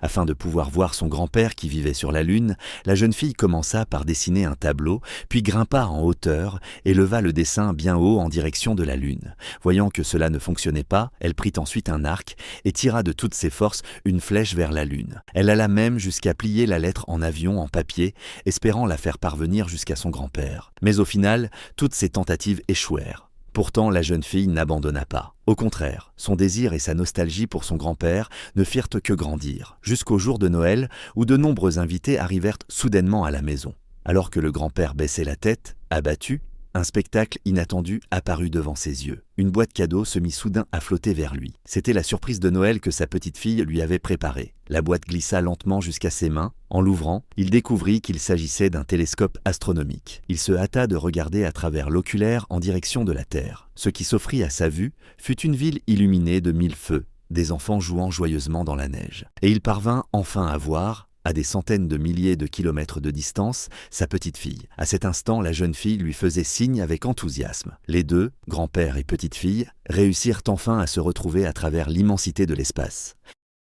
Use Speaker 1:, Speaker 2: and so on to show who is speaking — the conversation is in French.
Speaker 1: Afin de pouvoir voir son grand-père qui vivait sur la Lune, la jeune fille commença par dessiner un tableau, puis grimpa en hauteur et leva le dessin bien haut en direction de la Lune. Voyant que cela ne fonctionnait pas, elle prit ensuite un arc et tira de toutes ses forces une flèche vers la Lune. Elle alla même jusqu'à plier la lettre en avion en papier, espérant la faire parvenir jusqu'à son grand-père. Mais au final, toutes ses tentatives échouèrent. Pourtant, la jeune fille n'abandonna pas. Au contraire, son désir et sa nostalgie pour son grand-père ne firent que grandir, jusqu'au jour de Noël où de nombreux invités arrivèrent soudainement à la maison. Alors que le grand-père baissait la tête, abattu, un spectacle inattendu apparut devant ses yeux. Une boîte cadeau se mit soudain à flotter vers lui. C'était la surprise de Noël que sa petite fille lui avait préparée. La boîte glissa lentement jusqu'à ses mains. En l'ouvrant, il découvrit qu'il s'agissait d'un télescope astronomique. Il se hâta de regarder à travers l'oculaire en direction de la Terre. Ce qui s'offrit à sa vue fut une ville illuminée de 1000 feux, des enfants jouant joyeusement dans la neige. Et il parvint enfin à voir, à des centaines de milliers de kilomètres de distance, sa petite fille. À cet instant, la jeune fille lui faisait signe avec enthousiasme. Les deux, grand-père et petite fille, réussirent enfin à se retrouver à travers l'immensité de l'espace.